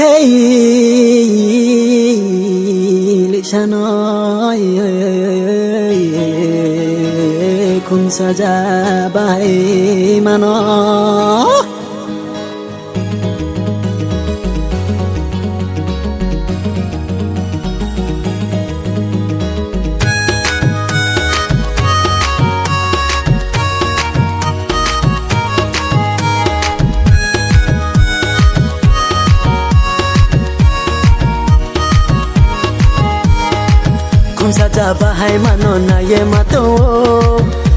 hey lệ cha nói không xa ra bay mà nó sa cha ba hai mà nó na ye mà to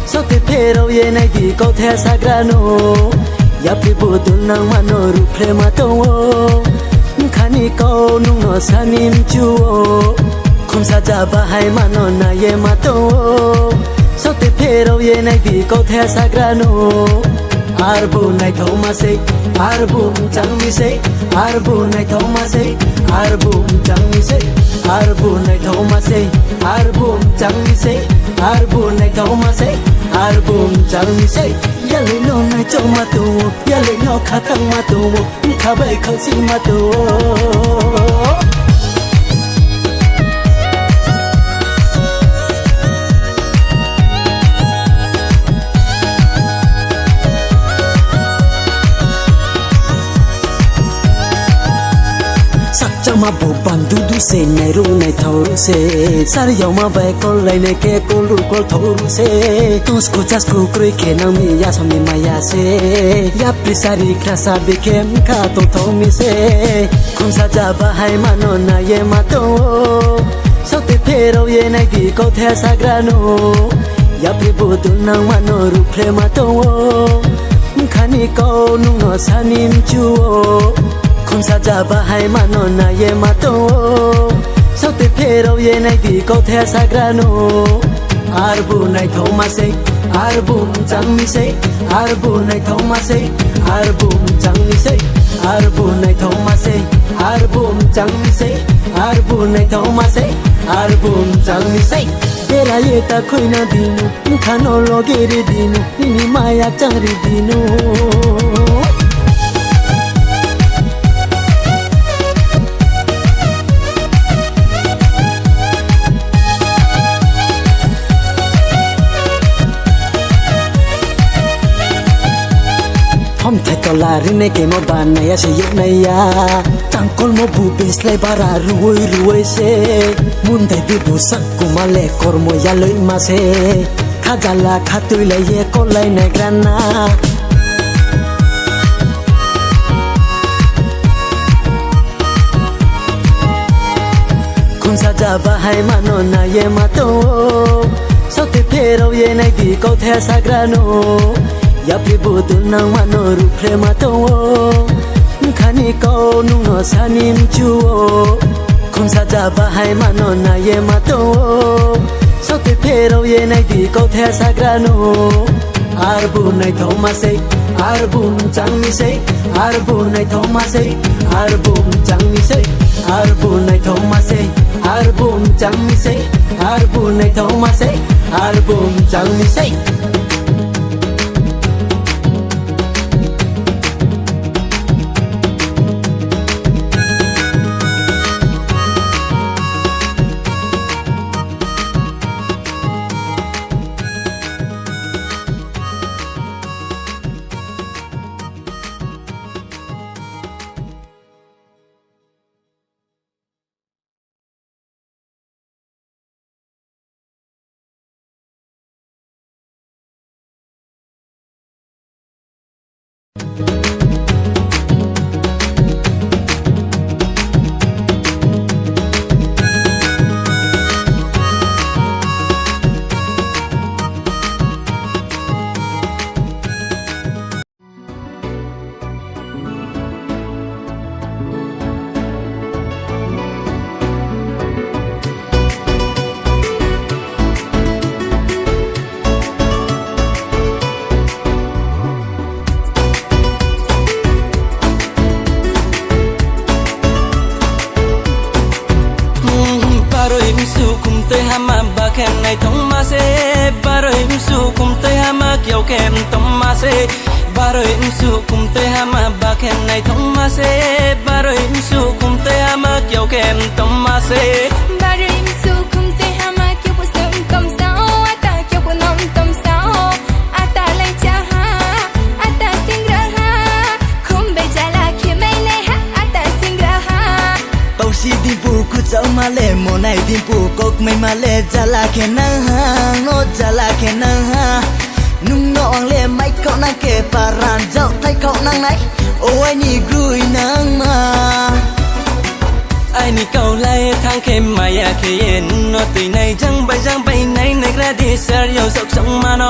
sao te phero ye này thì câu theo sagrano ya pi bu tu nang mà nó ru phe mà to khani câu nung nó sanim chu không sa cha ba hai mà nó na ye mà to sao te phero ye này thì câu theo sagrano arbu này thâu mà se arbu chẳng mi se arbu này thâu mà se arbu chẳng mi se arbu này thâu mà se arbu chẳng mi se arbu này thâu mà se arbu chẳng mi se ya lấy nó này cho mà tu ya lấy nó khát tăng mà tu khá bay không xin mà tu mà bộ bàn du du se này ru này thâu ru se sari yau mà bay con lại này ke con ru con thâu ru se tu escuchas cu crui que no mi ya so mi maya se ya prisari krasa be kem ka to thâu mi se không sa ja ba hai mà nó na ye mà to sao te phero ye này thì câu theo sagrano ya pri bu tu nang mà nó ru phe mà to khani câu nung nó sanim chu không sa cha ba hai mà nó na ye mà to sao te phero ye này thì câu theo sagrano arbu này thâu mà se arbu chẳng mi se arbu này thâu mà se arbu chẳng mi se arbu này thâu mà se arbu chẳng mi se arbu này thâu mà se arbu chẳng mi se era ye ta khoi na dinu khano loge re dinu ni maya chang re dinu हम थे कलारी ने के मो बनाया से युग नया तंकोल मो बुबिस ले बारा रुई से मुंदे भी बुसक कुमाले कर्मो या लई मासे खाजाला खातुई ले ये कोलाई ने ग्राना कुन साजा बाहाई मानो ना ये मातो सोते फेरो ये नहीं दी को थे साग्रानो ya pri bu tu nang ma no ru phe ma to khani câu nung no sanim chu không sa ja ba hai ma no na ye ma to sao te phero ye này thì câu theo sagrano arbu này thâu mà se arbu chẳng mi se arbu này thâu mà se arbu chẳng mi se arbu này thâu mà se arbu chẳng mi se arbu này thâu mà se arbu chẳng mi se kem này thông ma se baroy su kum te hama kiao kem tom ma se baroy su kum te hama ba kem này thông ma se baroy su se barim su kum te hama kyo po sum tom sao ata kyo po nom tom sao ata lai cha ha ata singra ha kum be jala ke mai nei ha ata singra ha tàu xi đi bu ku cháu mà lệ mùa này đi bu cốc mày mà lệ jala ke na ha no jala ke na ha nung no ang lệ mai cậu nang ke paran dạo thay cậu nang này ôi nhị gửi nang mà ai ni câu lai thang kem maya ke yen no tui nei jang bai nei nei ra di ser yo sok song ma no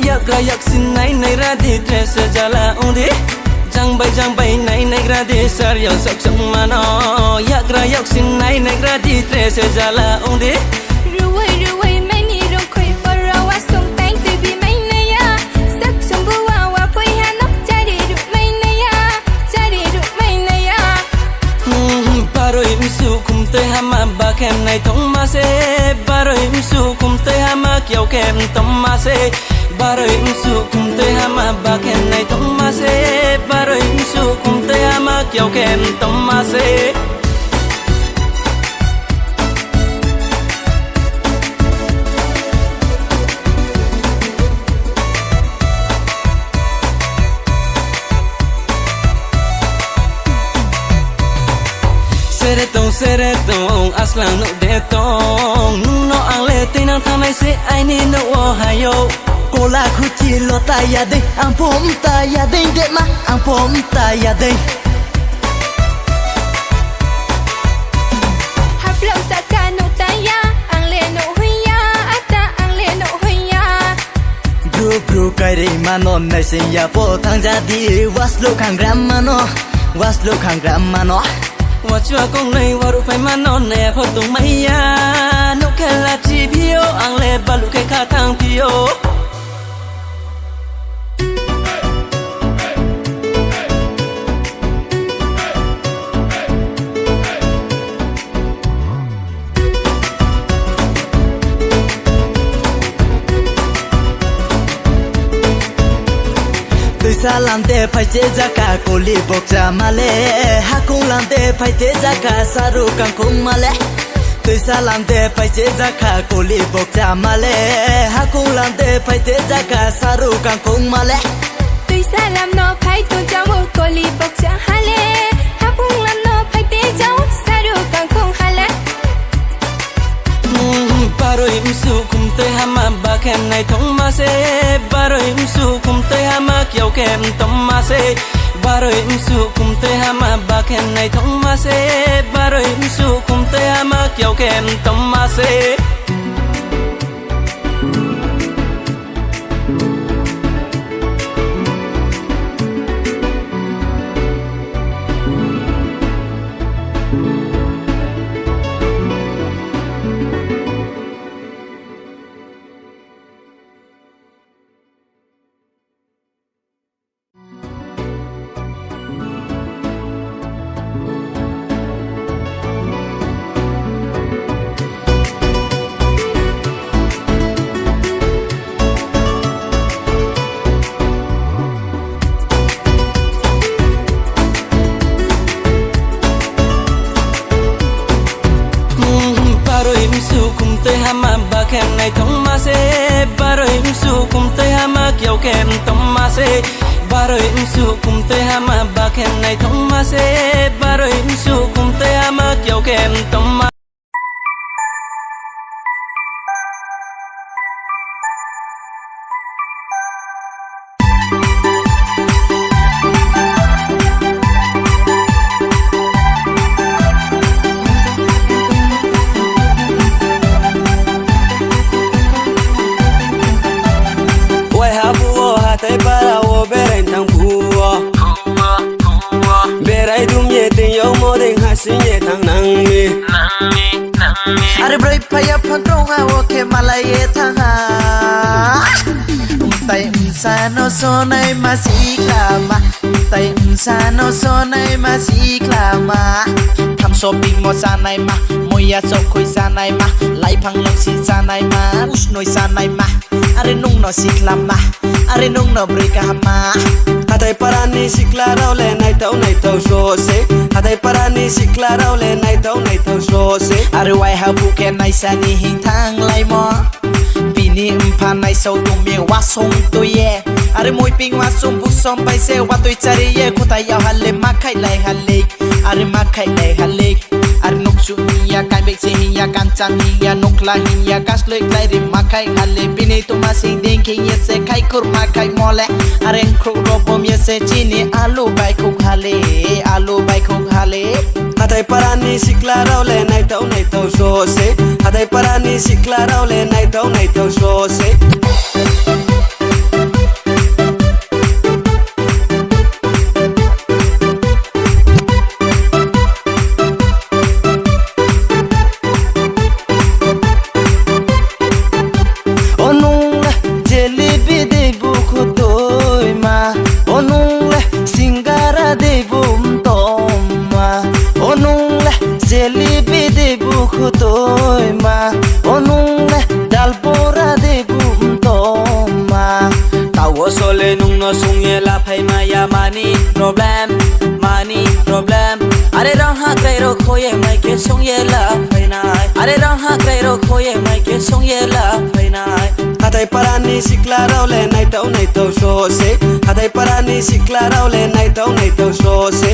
yak ra yak sin nei ra di tres jala undi jang bai nei nei ra di ser yo sok song ma no yak ra yak sin nei ra di tres jala undi ruwai mai ni rong khoi para wa song tang tu bi mai nei ya sak song bu wa phoi ha nok cha di ru mai nei ya cha di ru mai nei ya baroi misu kum te hama ba kem nei thong ma se baroi misu kum te hama kyau kem tom ma se baroi misu kum te hama ba kem nei thong ma se baroi misu kum te hama kyau kem tom ma se Seretong aslang no detong no ang le tinang thamai se ai ni no o hayo cô la khu chi lo ta ya ding ang pom ta ya ding de ma ang pom ta ya ding hap long sa ka no ta ya ang le no hui ya ata ang le no hui ya gru kai re ma no nai sin ya po thang ja di was lo khang gram ma no wa chua kong nei waru phai ma non ne pho tung mai ya no khala chi pio ang le balu ke kha thang pio sa làm te phải chế ra cả cô li bọc ra mà lệ ha cũng làm te phải chế ra cả sa ru càng cũng mà lệ tôi sa làm te phải chế ra cả cô li bọc ra mà lệ ha cũng làm te phải chế ra cả sa ru càng cũng mà lệ tôi sa làm no phai tu cháu cô li bọc cha ha lệ ha cũng làm no phai te cháu sa ru càng cũng ha lệ baroi misu kum te hama ba kem nei thong ma se baroi misu kum te hama kyau kem tom ma se baroi misu kum te hama ba kem nei thong ma se baroi misu kum te hama kyau kem tom ma se kem nei thong ma se baroi misu kum te hama kyau kem tom ma se baroi misu kum te hama ba kem nei thong ma se baroi misu kum te hama kyau kem tom ma sinye thang nang mi are broi phaya phang ha o ke malaye thang ha tai sa no so nai ma si klama tai sa no so nai ma si klama tham shopping mo sa nai ma moya so khoi sa nai ma lai phang long si sa nai ma us noi sa nai ma are nung no si klama are nung no broi ka ma hatai parani sikla raule nai tau so se hatai parani sikla raule nai tau so se are wai ha bu ke nai sa ni hing thang lai mo bini pha nai sau tu me wa song tu ye are moi ping wa song bu som pai se wa tu chari ye ko ta ya halle ma khai lai halle are ma khai lai halle are nok chu ya kan bek se ya kan chang ya nok la ya kas lek lai ri ma khai halle bini tu ma sing ding ke ye se khai kur ma khai mole are kru ro bom ye se chini alu bai khuk halle alu bai khuk halle Hatai parani sikla raule nai tau so se Hatai parani sikla raule nai tau so se Onung le jelebi de buku toy ma Onung le singara de bum tom ma Onung le jelebi de buku toy ma Onung le dalbora de bum tom ma Tawo sole nung no sung ye la phai ma ya mani problem Are rang ha kai ro khoye mai ke sung ye la phai nai Are rang ha kai ro khoye mai ke sung ye la phai nai Hatai parani sikla raule nai tau so se Hatai parani sikla raule nai tau so se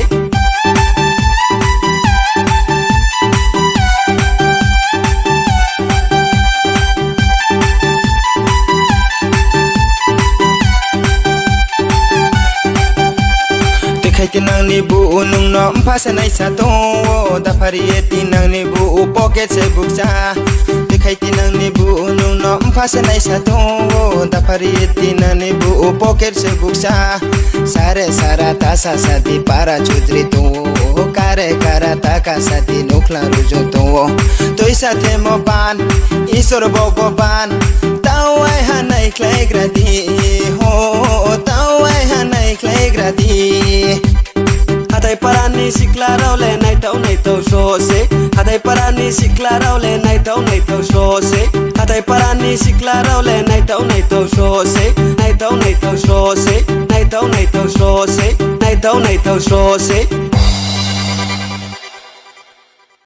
Khai tinang ni bu nung no phasa nai sa to da phari tinang ni bu pocket se buksa Khai tinang ni bu nung no phasa nai sa to da phari tinang ni bu pocket se buksa Sare sara ta sa sa di para chudri to kare kara ta ka sa di nukla rujo to toi sa the mo ban isor bo ban tawai hanai klai gradi ho tawai hanai klai gradi Hatai parani sikla raule nai tau so se Hatai parani sikla raule nai tau so se Hatai parani sikla raule nai tau so se Nai tau so se Nai tau so se Nai tau so se